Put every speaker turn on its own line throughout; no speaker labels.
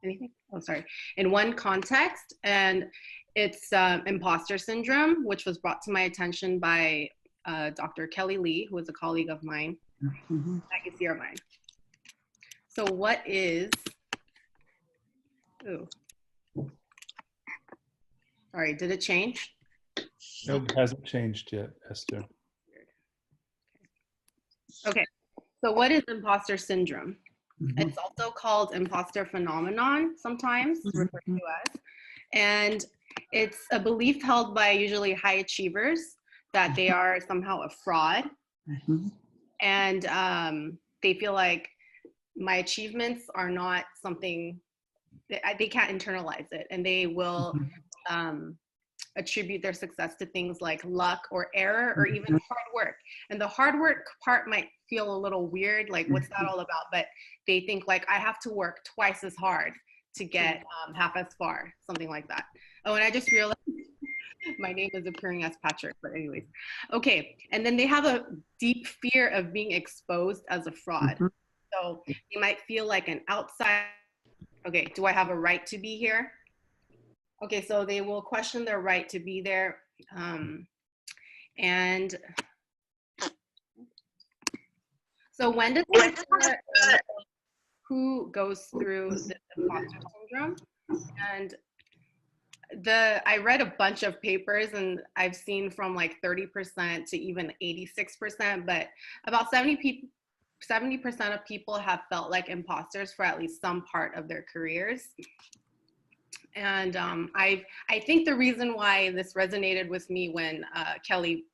anything? Oh, sorry. In one context, and it's imposter syndrome, which was brought to my attention by Dr. Kelly Lee, who is a colleague of mine at UC Irvine. So what is, oh, sorry, did it change?
No, it hasn't changed yet, Esther.
Okay, so what is imposter syndrome? It's also called imposter phenomenon, sometimes referred to as. And it's a belief held by usually high achievers that they are somehow a fraud. And they feel like my achievements are not something, they can't internalize it. And they will attribute their success to things like luck or error or even hard work. And the hard work part might feel a little weird, like what's that all about? But they think like I have to work twice as hard to get half as far, something like that. Oh, and I just realized my name is appearing as Patrick, but anyways. Okay, and then they have a deep fear of being exposed as a fraud. So they might feel like an outside, okay, do I have a right to be here? Okay, so they will question their right to be there. And so when does who goes through the imposter syndrome? And I read a bunch of papers, and I've seen from like 30% to even 86%, but about 70% of people have felt like imposters for at least some part of their careers. And I think the reason why this resonated with me when Kelly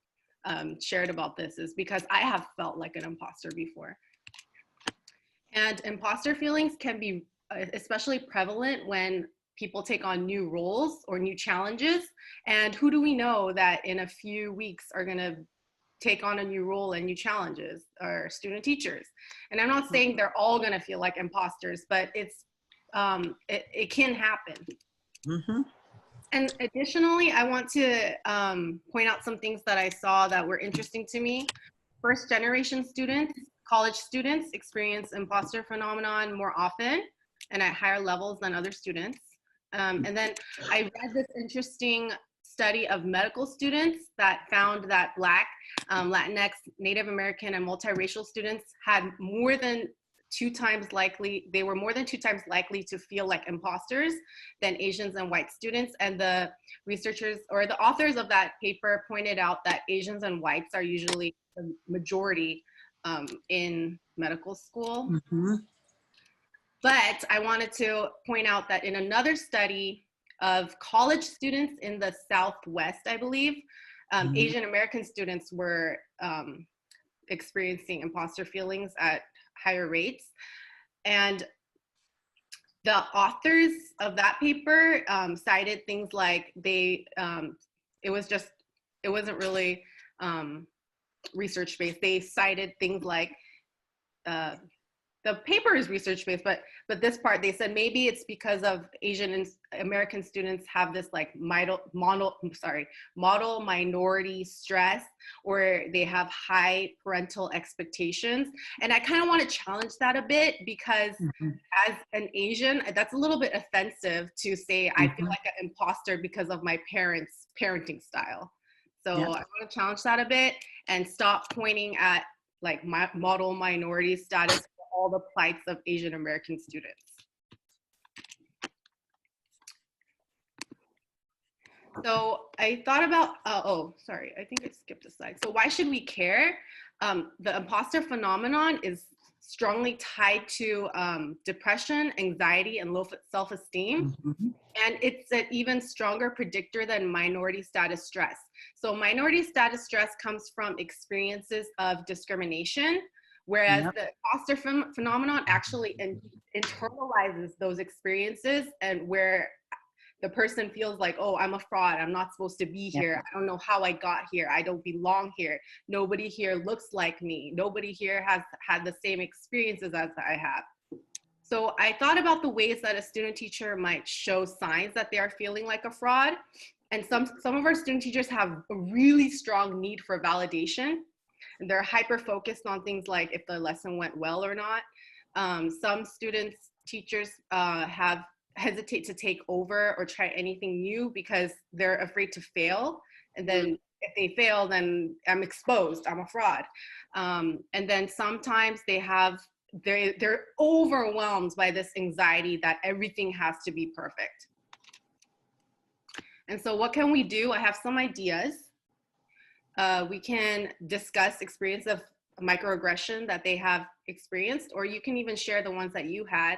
shared about this is because I have felt like an imposter before. And imposter feelings can be especially prevalent when people take on new roles or new challenges. And who do we know that in a few weeks are going to take on a new role and new challenges? Our student teachers. And I'm not saying they're all going to feel like imposters, but it's it can happen. And additionally, I want to point out some things that I saw that were interesting to me. First generation students, college students experience imposter phenomenon more often and at higher levels than other students. And then I read this interesting study of medical students that found that Black, Latinx, Native American, and multiracial students had more than they were more than 2 times likely to feel like imposters than Asians and white students. And the researchers or the authors of that paper pointed out that Asians and whites are usually the majority in medical school. But I wanted to point out that in another study of college students in the Southwest, I believe, Asian American students were experiencing imposter feelings at higher rates. And the authors of that paper cited things like it wasn't really research-based. They cited things like, the paper is research-based, but this part, they said maybe it's because of Asian and American students have this like model minority stress, or they have high parental expectations. And I kind of want to challenge that a bit, because as an Asian, that's a little bit offensive to say I feel like an imposter because of my parents' parenting style. So I want to challenge that a bit and stop pointing at like model minority status, all the plights of Asian American students. So I thought about, oh, sorry, I think I skipped a slide. So why should we care? The imposter phenomenon is strongly tied to depression, anxiety, and low self-esteem. And it's an even stronger predictor than minority status stress. So minority status stress comes from experiences of discrimination, whereas the imposter phenomenon actually internalizes those experiences, and where the person feels like, oh, I'm a fraud, I'm not supposed to be here, I don't know how I got here, I don't belong here, nobody here looks like me, nobody here has had the same experiences as I have. So I thought about the ways that a student teacher might show signs that they are feeling like a fraud. And some of our student teachers have a really strong need for validation. And they're hyper-focused on things like if the lesson went well or not. Some teachers have hesitate to take over or try anything new because they're afraid to fail. And then if they fail, then I'm exposed, I'm a fraud. And then sometimes they're overwhelmed by this anxiety that everything has to be perfect. And so what can we do? I have some ideas. We can discuss experience of microaggression that they have experienced, or you can even share the ones that you had.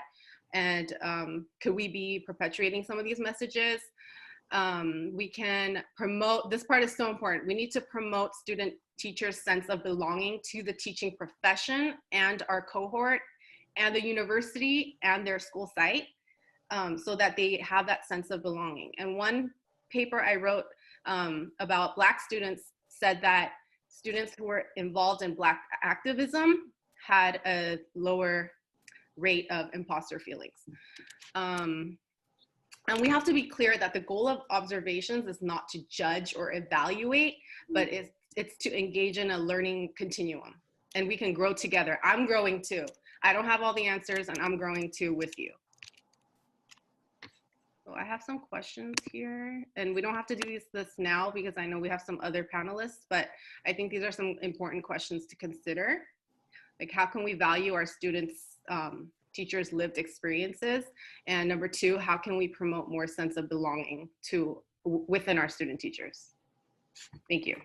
And could we be perpetuating some of these messages? We can promote, this part is so important. We need to promote student teachers' sense of belonging to the teaching profession and our cohort and the university and their school site, so that they have that sense of belonging. And one paper I wrote about Black students said that students who were involved in Black activism had a lower rate of imposter feelings. And we have to be clear that the goal of observations is not to judge or evaluate, but it's to engage in a learning continuum. And we can grow together. I'm growing too. I don't have all the answers, and I'm growing too with you. So I have some questions here, and we don't have to do this now because I know we have some other panelists, but I think these are some important questions to consider. Like, how can we value our students' teachers' lived experiences? And number two, how can we promote more sense of belonging within our student teachers? Thank you.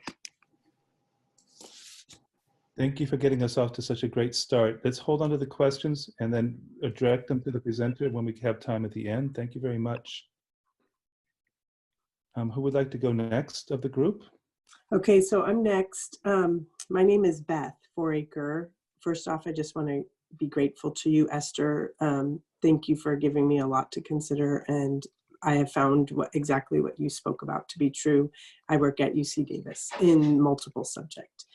Thank you for getting us off to such a great start. Let's hold on to the questions and then direct them to the presenter when we have time at the end. Thank you very much. Who would like to go next of the group?
Okay, so I'm next. My name is Beth Foraker. First off, I just want to be grateful to you, Esther. Thank you for giving me a lot to consider, and I have found exactly what you spoke about to be true. I work at UC Davis in multiple subjects.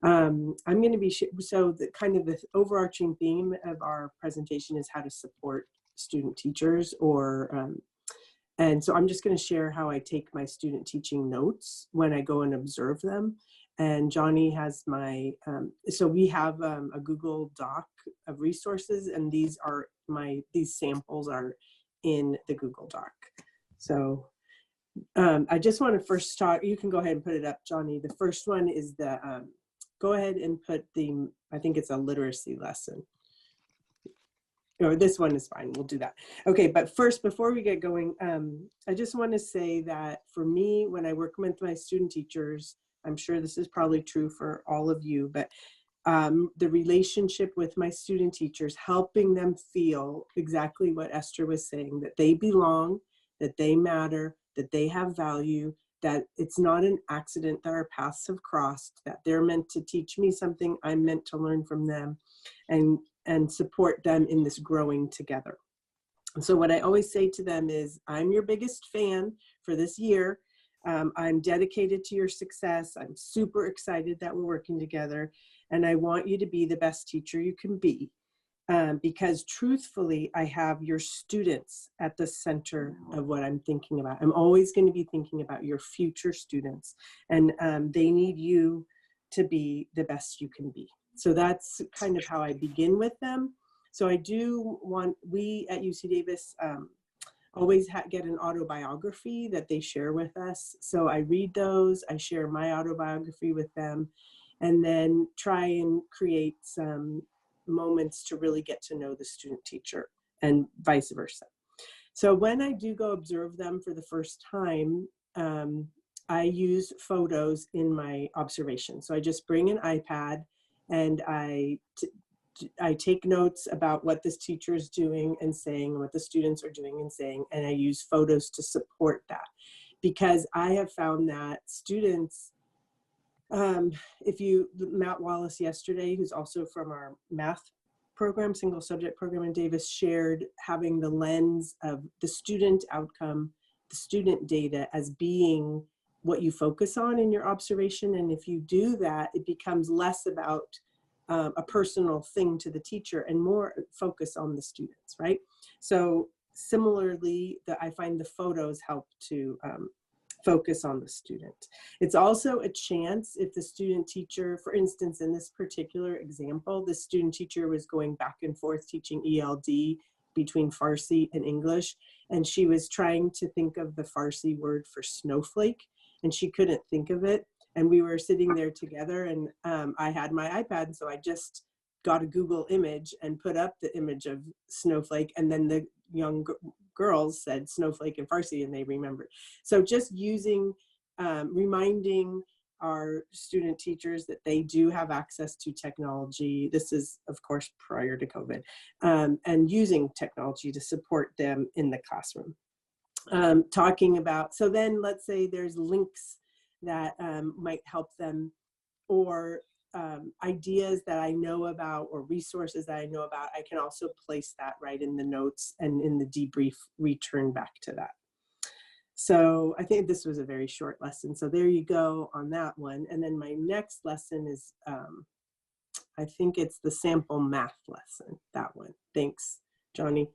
I'm going to be, so the kind of the overarching theme of our presentation is how to support student teachers, and so I'm just going to share how I take my student teaching notes when I go and observe them. And Johnny has my, so we have a Google Doc of resources, and these samples are in the Google Doc. So I just want to first talk, you can go ahead and put it up, Johnny. The first one is go ahead and put I think it's a literacy lesson. Or this one is fine, we'll do that. Okay, but first, before we get going, I just want to say that for me, when I work with my student teachers, I'm sure this is probably true for all of you, but the relationship with my student teachers, helping them feel exactly what Esther was saying, that they belong, that they matter, that they have value, that it's not an accident that our paths have crossed, that they're meant to teach me something, I'm meant to learn from them, and support them in this growing together. And so what I always say to them is, I'm your biggest fan for this year. I'm dedicated to your success. I'm super excited that we're working together, and I want you to be the best teacher you can be. Because truthfully, I have your students at the center of what I'm thinking about. I'm always going to be thinking about your future students, and they need you to be the best you can be. So that's kind of how I begin with them. So I do want, we at UC Davis always get an autobiography that they share with us. So I read those, I share my autobiography with them, and then try and create some moments to really get to know the student teacher and vice versa. So when I do go observe them for the first time, I use photos in my observation. So I just bring an iPad and I take notes about what this teacher is doing and saying, what the students are doing and saying, and I use photos to support that. Because I have found that students, Matt Wallace yesterday, who's also from our math program, single subject program in Davis, shared having the lens of the student outcome, the student data as being what you focus on in your observation. And if you do that, it becomes less about a personal thing to the teacher and more focus on the students, right? So similarly, I find the photos help to focus on the student. It's also a chance if the student teacher, for instance, in this particular example, the student teacher was going back and forth teaching ELD between Farsi and English. And she was trying to think of the Farsi word for snowflake, and she couldn't think of it. And we were sitting there together, and I had my iPad, and so I just got a Google image and put up the image of snowflake, and then the young girls said snowflake in Farsi, and they remembered. So just using, reminding our student teachers that they do have access to technology. This is, of course, prior to COVID, and using technology to support them in the classroom. Talking about, so then let's say there's links that might help them, or ideas that I know about, or resources that I know about, I can also place that right in the notes, and in the debrief, return back to that. So I think this was a very short lesson. So there you go on that one. And then my next lesson is, I think it's the sample math lesson, that one. Thanks, Johnny.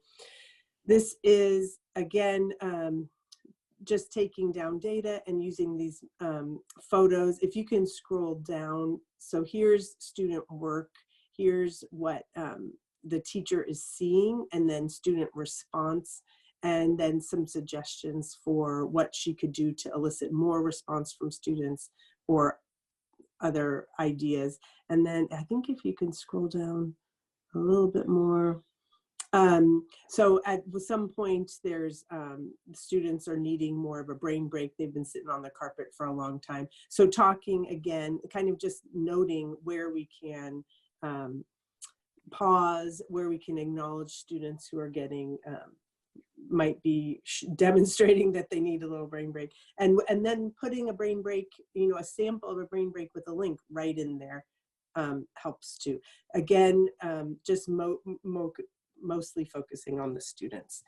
This is, again, just taking down data and using these photos. If you can scroll down, so here's student work, here's what the teacher is seeing, and then student response, and then some suggestions for what she could do to elicit more response from students or other ideas. And then I think if you can scroll down a little bit more. So at some point there's students are needing more of a brain break. They've been sitting on the carpet for a long time. So talking again, kind of just noting where we can pause, where we can acknowledge students who are getting, might be demonstrating that they need a little brain break, and then putting a brain break, you know, a sample of a brain break with a link right in there helps too. Again, just mostly focusing on the students.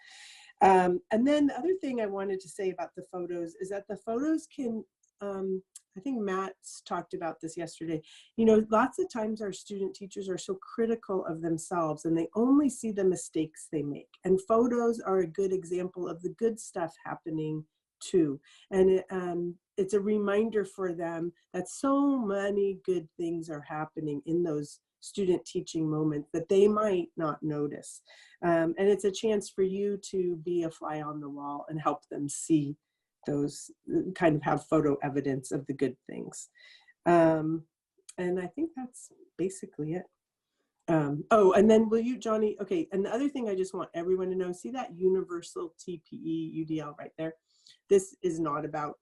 And then the other thing I wanted to say about the photos is that the photos can, I think Matt's talked about this yesterday, you know, lots of times our student teachers are so critical of themselves and they only see the mistakes they make. And photos are a good example of the good stuff happening too. And it's a reminder for them that so many good things are happening in those student teaching moments that they might not notice. And it's a chance for you to be a fly on the wall and help them see those, kind of have photo evidence of the good things. And I think that's basically it. Oh, and then will you, Johnny, okay, and the other thing I just want everyone to know, see that universal TPE UDL right there? This is not about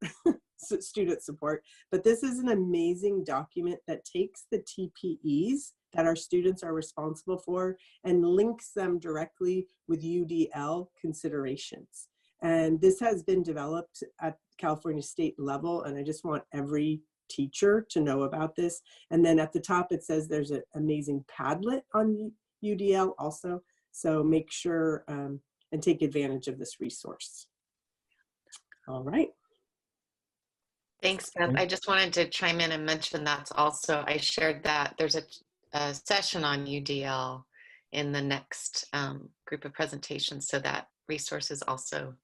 student support, but this is an amazing document that takes the TPEs that our students are responsible for and links them directly with UDL considerations. And this has been developed at California state level, and I just want every teacher to know about this. And then at the top it says there's an amazing Padlet on UDL also, so make sure and take advantage of this resource. All right.
Thanks, Beth. I just wanted to chime in and mention that's also, I shared that there's a session on UDL in the next group of presentations, so that resource is also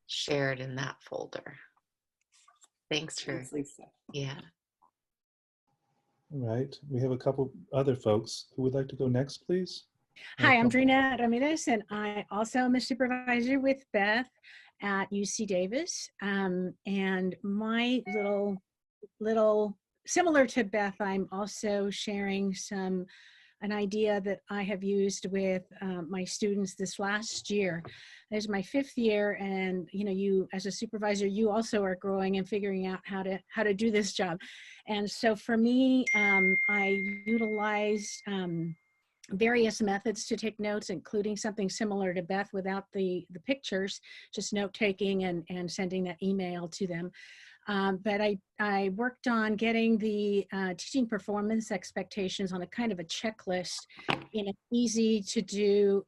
shared in that folder. Thanks for,
Lisa.
yeah.
All right, we have a couple other folks who would like to go next, please.
Hi, I'm Drina Ramirez, and I also am a supervisor with Beth at UC Davis. And my little similar to Beth, I'm also sharing an idea that I have used with my students this last year. This is my 5th year, and you know, you as a supervisor, you also are growing and figuring out how to do this job. And so for me, I utilized various methods to take notes, including something similar to Beth without the pictures, just note taking and sending that email to them. But I worked on getting the teaching performance expectations on a kind of a checklist in an easy to do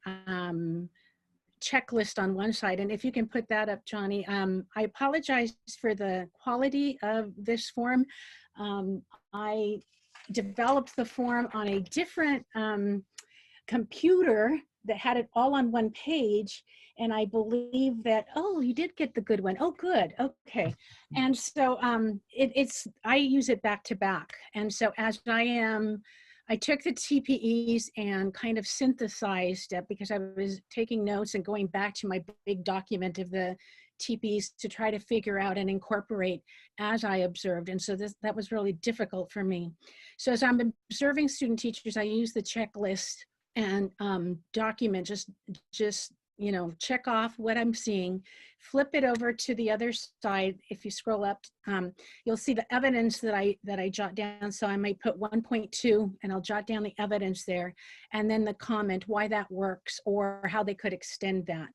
checklist on one side. And if you can put that up, Johnny, I apologize for the quality of this form. I developed the form on a different computer that had it all on one page. And I believe that, oh, you did get the good one. Oh, good. Okay. And so I use it back to back. And so as I am I took the TPEs and kind of synthesized it because I was taking notes and going back to my big document of the TPEs to try to figure out and incorporate as I observed. And so that was really difficult for me. So as I'm observing student teachers, I use the checklist and document, just you know, check off what I'm seeing, flip it over to the other side. If you scroll up, you'll see the evidence that I jot down. So I might put 1.2 and I'll jot down the evidence there, and then the comment why that works or how they could extend that.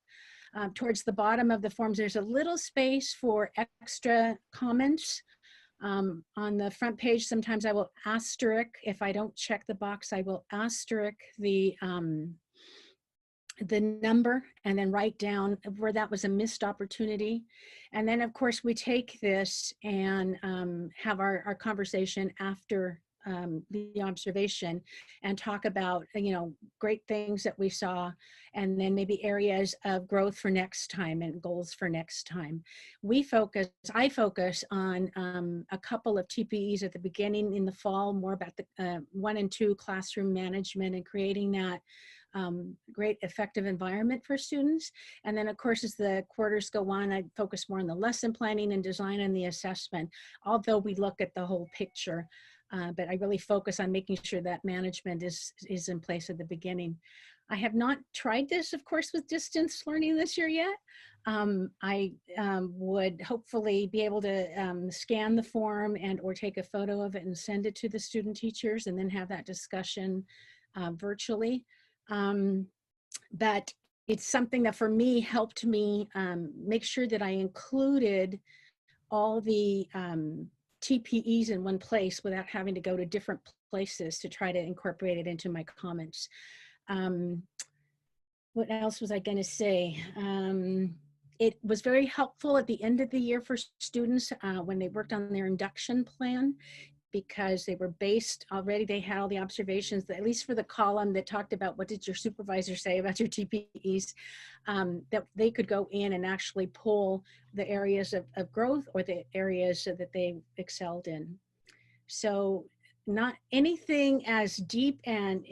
Towards the bottom of the forms, there's a little space for extra comments. On the front page, sometimes I will asterisk, if I don't check the box, I will asterisk the number and then write down where that was a missed opportunity. And then of course we take this and have our conversation after the observation and talk about, you know, great things that we saw, and then maybe areas of growth for next time and goals for next time. I focus on a couple of TPEs at the beginning in the fall, more about the 1 and 2 classroom management and creating that great effective environment for students. And then of course, as the quarters go on, I focus more on the lesson planning and design and the assessment, although we look at the whole picture. But I really focus on making sure that management is in place at the beginning. I have not tried this, of course, with distance learning this year yet. I would hopefully be able to scan the form and or take a photo of it and send it to the student teachers and then have that discussion virtually. But it's something that for me helped me make sure that I included all the TPEs in one place without having to go to different places to try to incorporate it into my comments. What else was I going to say? It was very helpful at the end of the year for students when they worked on their induction plan, because they were based already, they had all the observations, at least for the column that talked about what did your supervisor say about your TPEs, that they could go in and actually pull the areas of growth or the areas that they excelled in. So not anything as deep and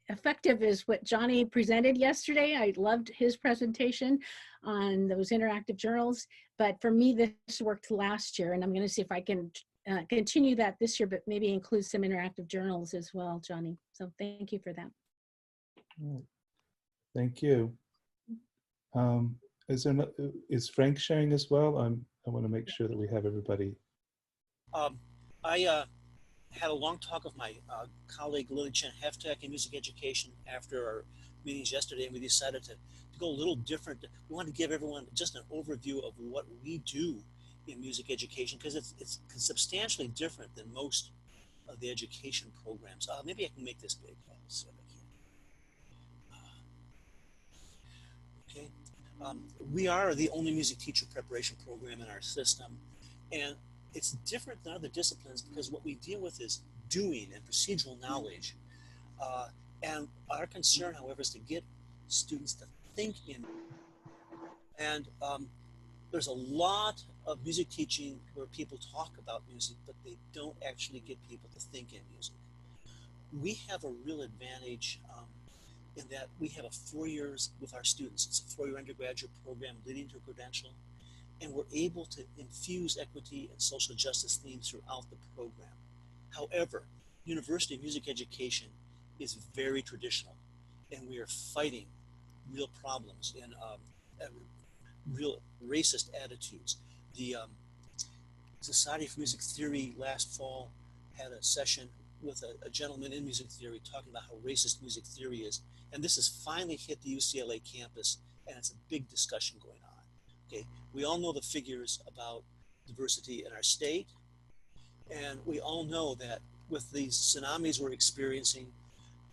effective as what Johnny presented yesterday. I loved his presentation on those interactive journals, but for me, this worked last year, and I'm gonna see if I can continue that this year, but maybe include some interactive journals as well, Johnny. So thank you for that.
Thank you. Is Frank sharing as well? I want to make sure that we have everybody.
I had a long talk with my colleague Lily Chen Heftek in music education after our meetings yesterday, and we decided to go a little different. We want to give everyone just an overview of what we do in music education, because it's substantially different than most of the education programs. Maybe I can make this big. So okay. We are the only music teacher preparation program in our system, and it's different than other disciplines because what we deal with is doing and procedural knowledge. And our concern, however, is to get students to think in. And there's a lot of music teaching where people talk about music, but they don't actually get people to think in music. We have a real advantage in that we have 4 years with our students. It's a 4-year undergraduate program leading to a credential, and we're able to infuse equity and social justice themes throughout the program. However, University of Music Education is very traditional, and we are fighting real problems in real racist attitudes. The Society for Music Theory last fall had a session with a gentleman in music theory talking about how racist music theory is, and this has finally hit the UCLA campus, and it's a big discussion going on. Okay, we all know the figures about diversity in our state, and we all know that with these tsunamis we're experiencing,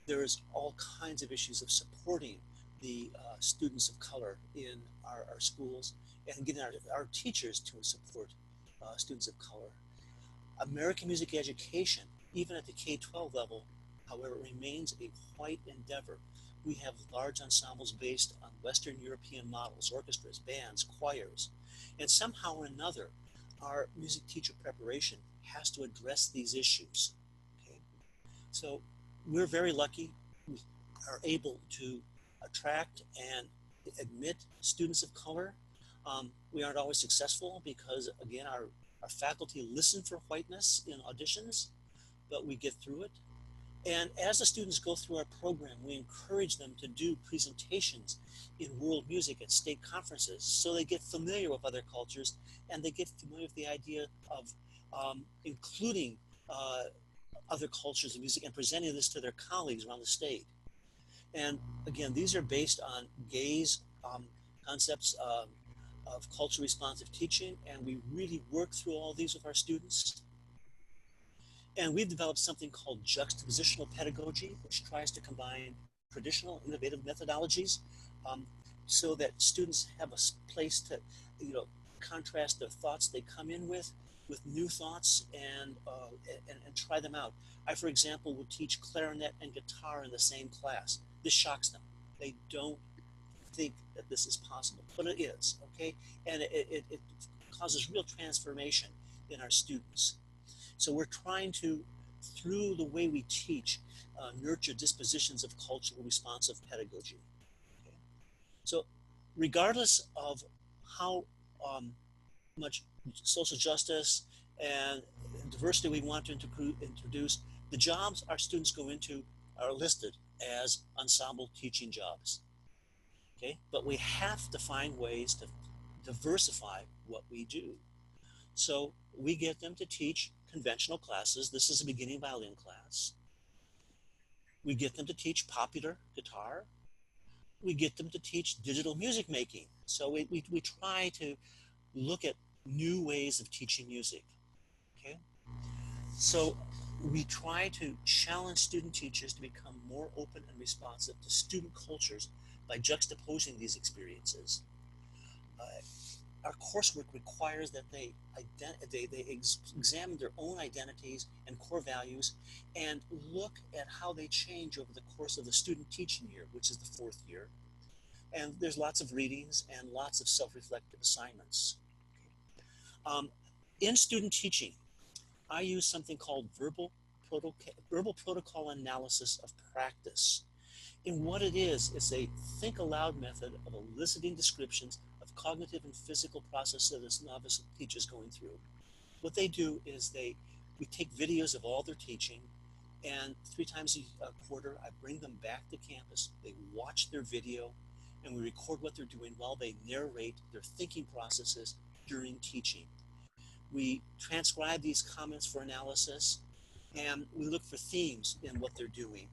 there's all kinds of issues of supporting the students of color in our schools and getting our teachers to support students of color. American music education, even at the K-12 level, however, remains a white endeavor. We have large ensembles based on Western European models, orchestras, bands, choirs, and somehow or another, our music teacher preparation has to address these issues. Okay? So we're very lucky. We are able to attract and admit students of color. We aren't always successful because, again, our faculty listen for whiteness in auditions, but we get through it. And as the students go through our program, we encourage them to do presentations in world music at state conferences so they get familiar with other cultures and they get familiar with the idea of including other cultures of music and presenting this to their colleagues around the state. And again, these are based on Gay's concepts of culture responsive teaching, and we really work through all these with our students. And we've developed something called juxtapositional pedagogy, which tries to combine traditional innovative methodologies so that students have a place to, contrast the thoughts they come in with new thoughts and try them out. I, for example, would teach clarinet and guitar in the same class. This shocks them. They don't think that this is possible, but it is, okay? And it causes real transformation in our students. So we're trying to, through the way we teach, nurture dispositions of cultural responsive pedagogy. Okay? So regardless of how much social justice and diversity we want to introduce, the jobs our students go into are listed as ensemble teaching jobs. Okay? But we have to find ways to diversify what we do. So we get them to teach conventional classes. This is a beginning violin class. We get them to teach popular guitar. We get them to teach digital music making. So we try to look at new ways of teaching music. Okay? So we try to challenge student teachers to become more open and responsive to student cultures by juxtaposing these experiences. Our coursework requires that they examine their own identities and core values and look at how they change over the course of the student teaching year, which is the 4th year. And there's lots of readings and lots of self-reflective assignments. In student teaching, I use something called verbal protocol analysis of practice. And what it is, it's a think aloud method of eliciting descriptions of cognitive and physical processes that novice teachers going through. What they do is we take videos of all their teaching, and 3 times a quarter, I bring them back to campus. They watch their video, and we record what they're doing while they narrate their thinking processes during teaching. We transcribe these comments for analysis, and we look for themes in what they're doing.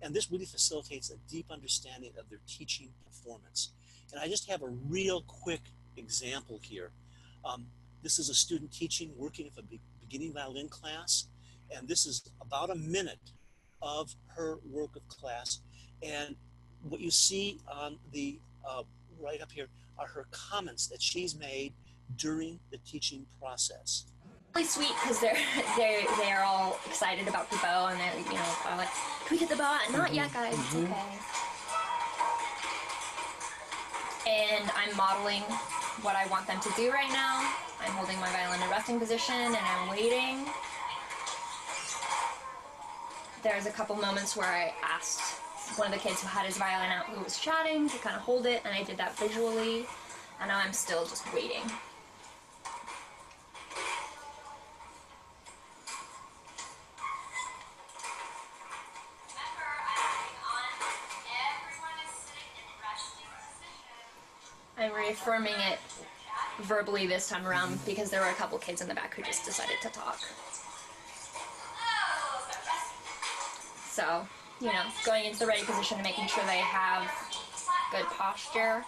And this really facilitates a deep understanding of their teaching performance. And I just have a real quick example here. This is a student teaching, working with a beginning violin class, and this is about a minute of her work of class. And what you see on the right up here are her comments that she's made during the teaching process.
Really sweet because they're all excited about the bow, and they're are like, can we get the bow out? Not yet, guys. It's okay. And I'm modeling what I want them to do right now. I'm holding my violin in resting position, and I'm waiting. There's a couple moments where I asked one of the kids who had his violin out, who was chatting, to kind of hold it, and I did that visually. And now I'm still just waiting. I'm reaffirming it verbally this time around because there were a couple kids in the back who just decided to talk. So, going into the ready position and making sure they have good posture.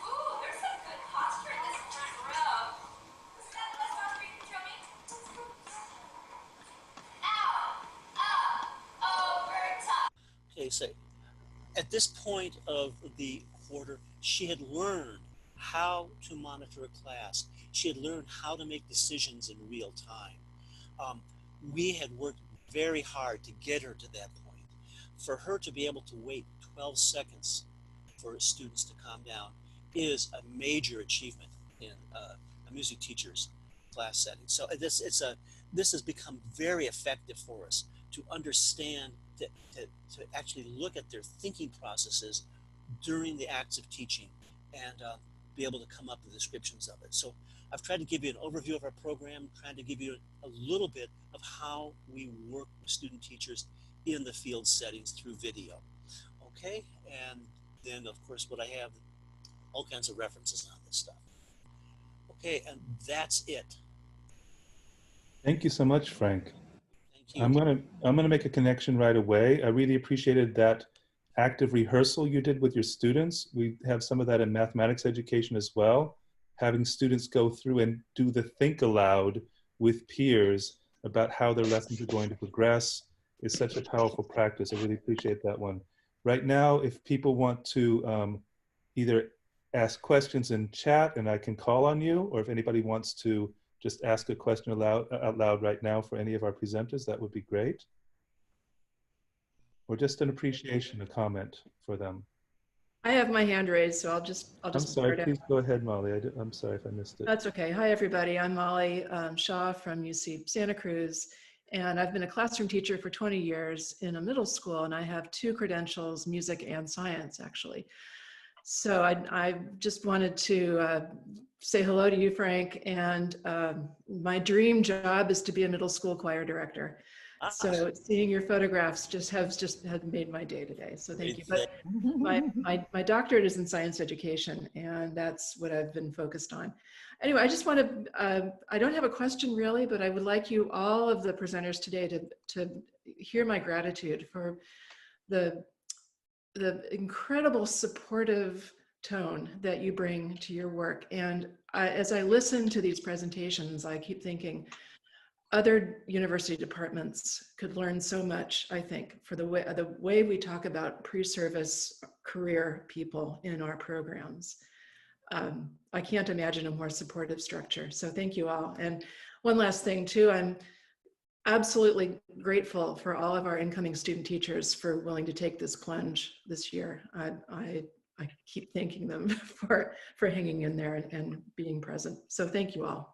Okay, so at this point of the quarter, she had learned how to monitor a class. She had learned how to make decisions in real time. We had worked very hard to get her to that point. For her to be able to wait 12 seconds for students to calm down is a major achievement in a music teacher's class setting. So this has become very effective for us to understand to actually look at their thinking processes during the acts of teaching and be able to come up with descriptions of it. So I've tried to give you an overview of our program, trying to give you a little bit of how we work with student teachers in the field settings through video. Okay, and then of course what I have, all kinds of references on this stuff. Okay, and that's it.
Thank you so much, Frank.
Thank you.
I'm gonna make a connection right away. I really appreciated that active rehearsal you did with your students. We have some of that in mathematics education as well. Having students go through and do the think aloud with peers about how their lessons are going to progress is such a powerful practice. I really appreciate that one. Right now, if people want to either ask questions in chat and I can call on you, or if anybody wants to just ask a question out loud right now for any of our presenters, that would be great. Or just an appreciation, a comment for them.
I have my hand raised, so I'll just
I'm sorry, please go ahead, Molly. I'm sorry if I missed it.
That's okay. Hi, everybody. I'm Molly Shaw from UC Santa Cruz, and I've been a classroom teacher for 20 years in a middle school, and I have 2 credentials, music and science, actually. So I just wanted to say hello to you, Frank, and my dream job is to be a middle school choir director. So seeing your photographs has made my day today. So thank you. But my doctorate is in science education, and that's what I've been focused on. Anyway, I just want to, I don't have a question really, but I would like you, all of the presenters today, to hear my gratitude for the incredible supportive tone that you bring to your work. And as I listen to these presentations, I keep thinking, other university departments could learn so much, I think, for the way we talk about pre-service career people in our programs. I can't imagine a more supportive structure. So thank you all. And one last thing too, I'm absolutely grateful for all of our incoming student teachers for willing to take this plunge this year. I keep thanking them for hanging in there and being present. So thank you all.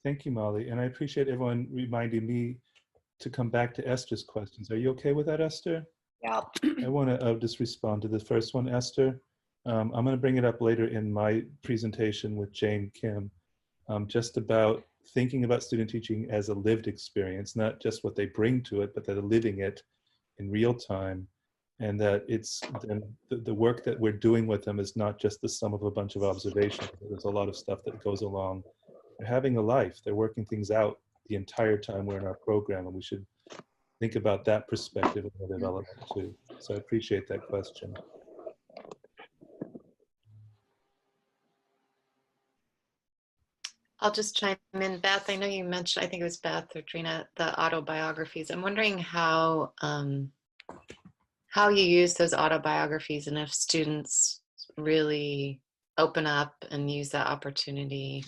Thank you, Molly. And I appreciate everyone reminding me to come back to Esther's questions. Are you okay with that, Esther?
Yeah.
I want to just respond to the first one, Esther. I'm going to bring it up later in my presentation with Jane Kim, just about thinking about student teaching as a lived experience, not just what they bring to it, but that they're living it in real time. And that it's the work that we're doing with them is not just the sum of a bunch of observations. There's a lot of stuff that goes along. They're having a life. They're working things out the entire time we're in our program, and we should think about that perspective in the development too. So I appreciate that question.
I'll just chime in. Beth, I know you mentioned, I think it was Beth or Drina, the autobiographies. I'm wondering how you use those autobiographies and if students really open up and use that opportunity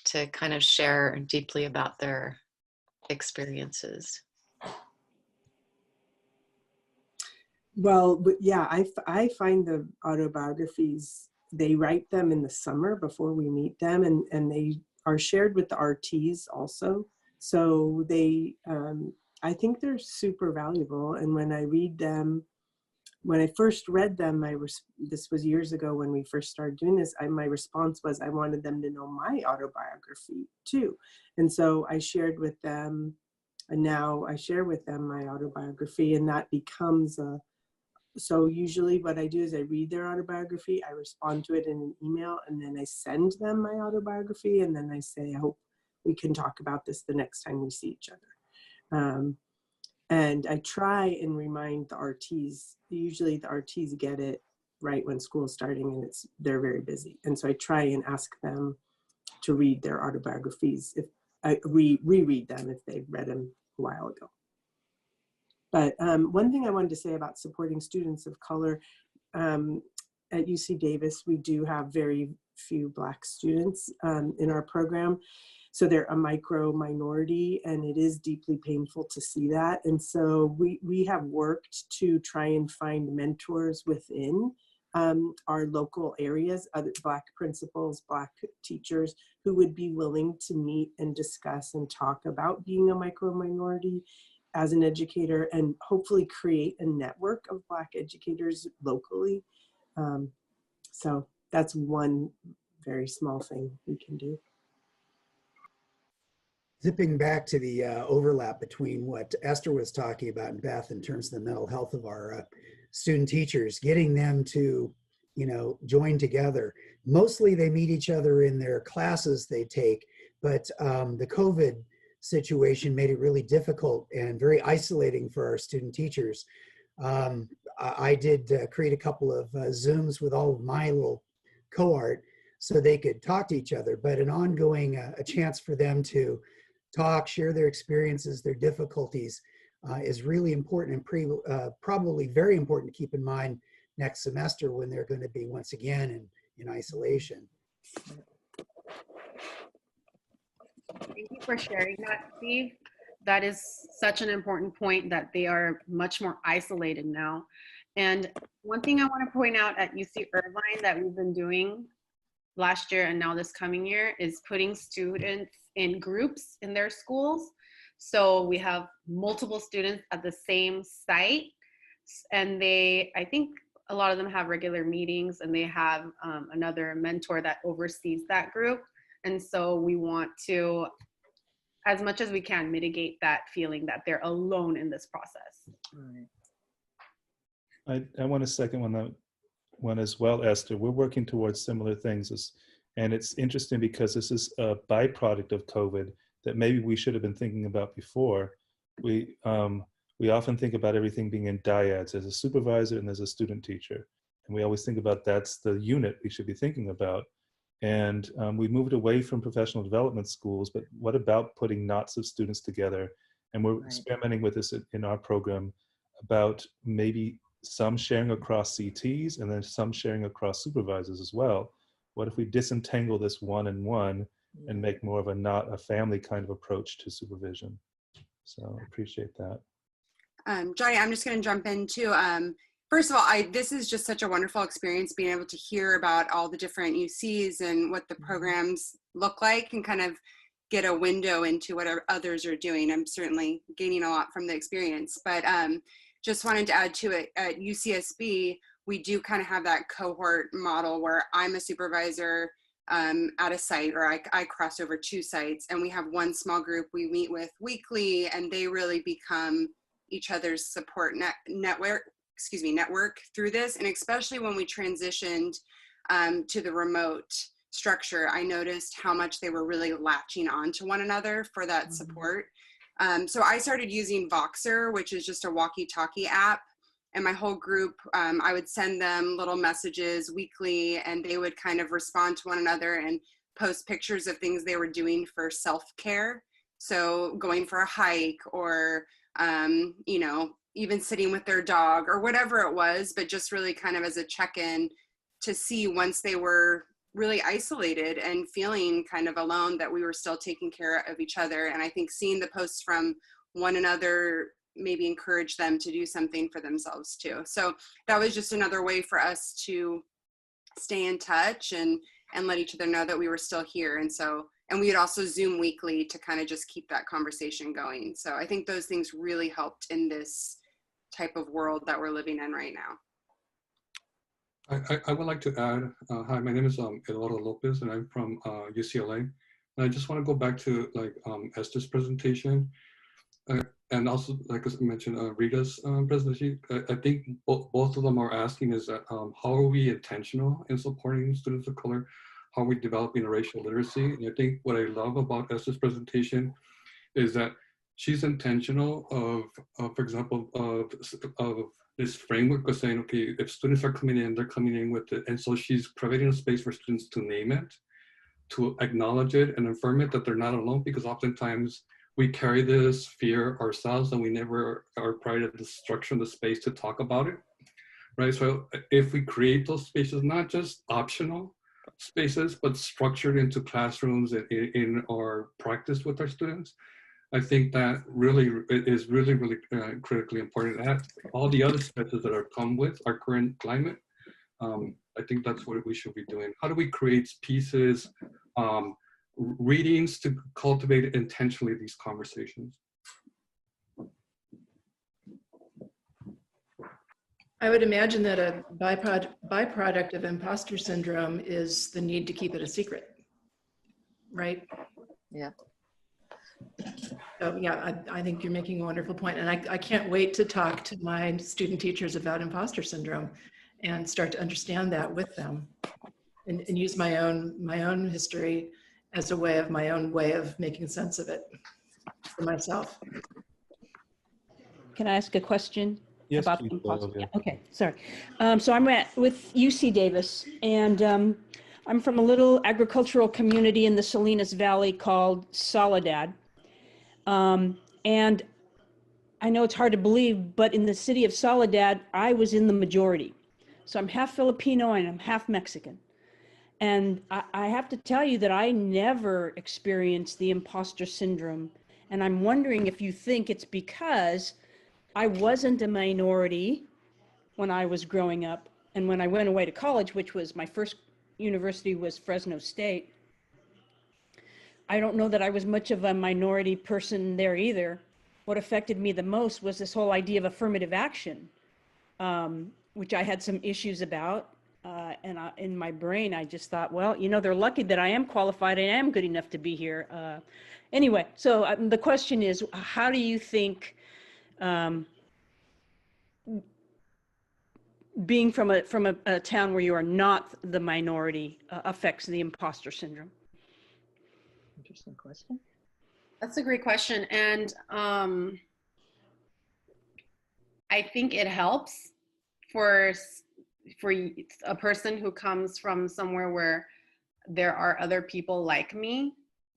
to kind of share deeply about their experiences.
Well, yeah, I find the autobiographies, they write them in the summer before we meet them, and they are shared with the RTs also. So they, I think they're super valuable. And when I read them, when I first read them, this was years ago when we first started doing this, my response was I wanted them to know my autobiography too. And so I shared with them, and now I share with them my autobiography, and that becomes so usually what I do is I read their autobiography, I respond to it in an email, and then I send them my autobiography, and then I say, I hope we can talk about this the next time we see each other. And I try and remind the RTs, usually the RTs get it right when school is starting and they're very busy. And so I try and ask them to read their autobiographies, if I reread them if they've read them a while ago. But one thing I wanted to say about supporting students of color, at UC Davis, we do have very few Black students in our program. So they're a micro minority, and it is deeply painful to see that. And so we have worked to try and find mentors within our local areas, other Black principals, Black teachers who would be willing to meet and discuss and talk about being a micro minority as an educator and hopefully create a network of Black educators locally. So that's one very small thing we can do.
Zipping back to the overlap between what Esther was talking about and Beth in terms of the mental health of our student teachers, getting them to, join together. Mostly they meet each other in their classes they take, but the COVID situation made it really difficult and very isolating for our student teachers. I did create a couple of Zooms with all of my little cohort so they could talk to each other, but an ongoing, a chance for them to talk, share their experiences, their difficulties is really important and probably very important to keep in mind next semester when they're going to be once again in isolation.
Thank you for sharing that, Steve. That is such an important point, that they are much more isolated now. And one thing I want to point out at UC Irvine that we've been doing last year and now this coming year is putting students in groups in their schools. So we have multiple students at the same site, and I think a lot of them have regular meetings, and they have another mentor that oversees that group. And so we want to, as much as we can, mitigate that feeling that they're alone in this process.
I want to second one as well, Esther. We're working towards similar things, and it's interesting because this is a byproduct of COVID that maybe we should have been thinking about before. We often think about everything being in dyads. There's a supervisor and there's a student teacher, and we always think about that's the unit we should be thinking about. And we moved away from professional development schools, but what about putting knots of students together? And we're experimenting with this in our program about maybe some sharing across CTs and then some sharing across supervisors as well. What if we disentangle this one-on-one and make more of a family kind of approach to supervision? So I appreciate that.
Johnny, I'm just going to jump in too. First of all, this is just such a wonderful experience being able to hear about all the different UCs and what the programs look like and kind of get a window into what others are doing. I'm certainly gaining a lot from the experience, but just wanted to add to it, at UCSB, we do kind of have that cohort model where I'm a supervisor at a site, or I cross over 2 sites, and we have one small group we meet with weekly, and they really become each other's support network through this. And especially when we transitioned to the remote structure, I noticed how much they were really latching on to one another for that support. So I started using Voxer, which is just a walkie-talkie app, and my whole group, I would send them little messages weekly, and they would kind of respond to one another and post pictures of things they were doing for self-care. So going for a hike, or even sitting with their dog, or whatever it was, but just really kind of as a check-in to see, once they were really isolated and feeling kind of alone, that we were still taking care of each other. And I think seeing the posts from one another maybe encourage them to do something for themselves too. So that was just another way for us to stay in touch and let each other know that we were still here. And we would also Zoom weekly to kind of just keep that conversation going. So I think those things really helped in this type of world that we're living in right now.
I would like to add, hi, my name is Eduardo Lopez, and I'm from UCLA. And I just want to go back to Esther's presentation, and also, like I mentioned, Rita's presentation. I think both of them are asking is that how are we intentional in supporting students of color? How are we developing a racial literacy? And I think what I love about Esther's presentation is that she's intentional of for example, of this framework of saying, okay, if students are coming in, they're coming in with it. And so she's providing a space for students to name it, to acknowledge it and affirm it, that they're not alone, because oftentimes we carry this fear ourselves and we never are provided the structure and the space to talk about it, right? So if we create those spaces, not just optional spaces, but structured into classrooms in our practice with our students, I think that really is really critically important. And all the other spaces that are come with our current climate, I think that's what we should be doing. How do we create pieces, readings to cultivate intentionally these conversations?
I would imagine that a byproduct of imposter syndrome is the need to keep it a secret, right?
Yeah.
So yeah, I think you're making a wonderful point, and I can't wait to talk to my student teachers about imposter syndrome and start to understand that with them, and use my own history as my own way of making sense of it for myself.
Can I ask a question?
Yes,
about
please,
the imposter?
Sylvia.
Yeah, okay, sorry. So I'm with UC Davis, and I'm from a little agricultural community in the Salinas Valley called Soledad. And I know it's hard to believe, but in the city of Soledad, I was in the majority. So I'm half Filipino and I'm half Mexican. And I have to tell you that I never experienced the imposter syndrome. And I'm wondering if you think it's because I wasn't a minority when I was growing up. And when I went away to college, which was my first university was Fresno State, I don't know that I was much of a minority person there either. What affected me the most was this whole idea of affirmative action, which I had some issues about. And in my brain, I just thought, well, you know, they're lucky that I am qualified and I am good enough to be here. Anyway, so the question is, how do you think being from a town where you are not the minority affects the imposter syndrome?
Interesting question.
That's a great question. And I think it helps for a person who comes from somewhere where there are other people like me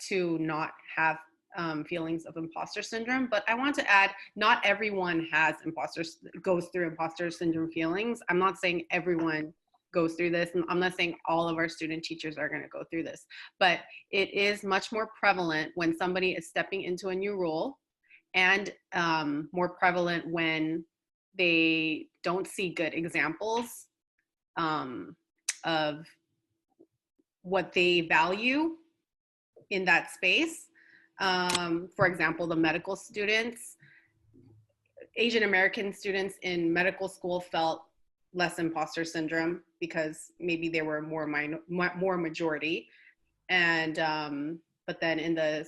to not have feelings of imposter syndrome. But I want to add, not everyone goes through imposter syndrome feelings. I'm not saying everyone goes through this, and I'm not saying all of our student teachers are going to go through this, but it is much more prevalent when somebody is stepping into a new role, and more prevalent when they don't see good examples of what they value in that space. For example, the medical students, Asian American students in medical school felt less imposter syndrome because maybe they were more majority, and but then in the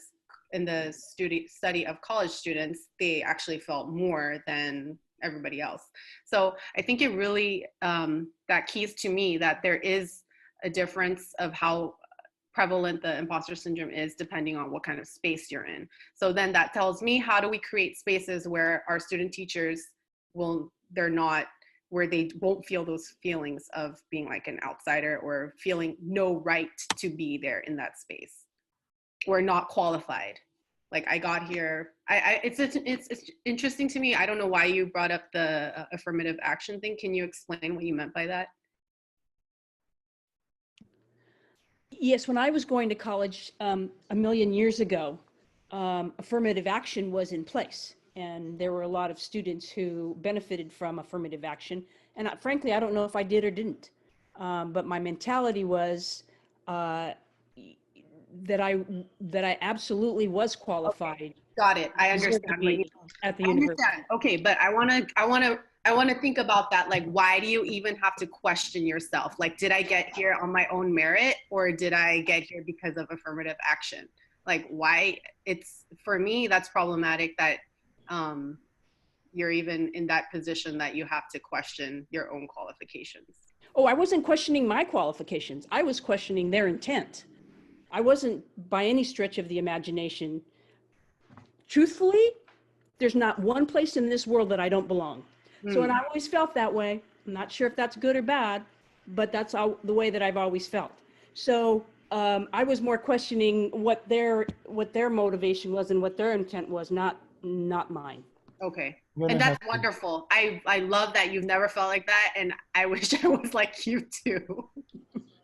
study of college students, they actually felt more than everybody else. So I think it really that keys to me that there is a difference of how prevalent the imposter syndrome is depending on what kind of space you're in. So then that tells me, how do we create spaces where our student teachers where they won't feel those feelings of being like an outsider or feeling no right to be there in that space or not qualified. Like I got here, it's interesting to me. I don't know why you brought up the affirmative action thing. Can you explain what you meant by that?
Yes, when I was going to college a million years ago, affirmative action was in place. And there were a lot of students who benefited from affirmative action. And frankly, I don't know if I did or didn't. But my mentality was that I absolutely was qualified.
Okay. Got it. I understand.
At the university.
Okay, but I want to think about that. Like, why do you even have to question yourself? Like, did I get here on my own merit, or did I get here because of affirmative action? Like, why? For me, that's problematic that you're even in that position that you have to question your own qualifications.
Oh, I wasn't questioning my qualifications. I was questioning their intent. I wasn't by any stretch of the imagination. Truthfully, there's not one place in this world that I don't belong. So, and I always felt that way. I'm not sure if that's good or bad, but that's the way that I've always felt. So I was more questioning what their motivation was and what their intent was, not mine.
Okay. And that's wonderful. I love that you've never felt like that. And I wish I was like you too.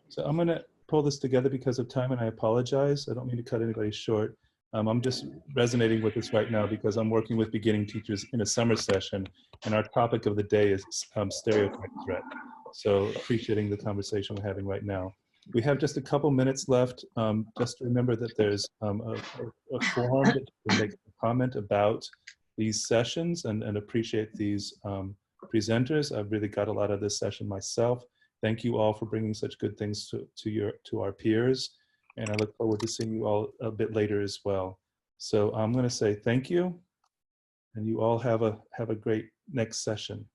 So I'm going to pull this together because of time, and I apologize. I don't mean to cut anybody short. I'm just resonating with this right now because I'm working with beginning teachers in a summer session, and our topic of the day is stereotype threat. So appreciating the conversation we're having right now. We have just a couple minutes left. Just remember that there's a forum that you can make a comment about these sessions and appreciate these presenters. I've really got a lot of this session myself. Thank you all for bringing such good things to our peers. And I look forward to seeing you all a bit later as well. So I'm going to say thank you, and you all have a great next session.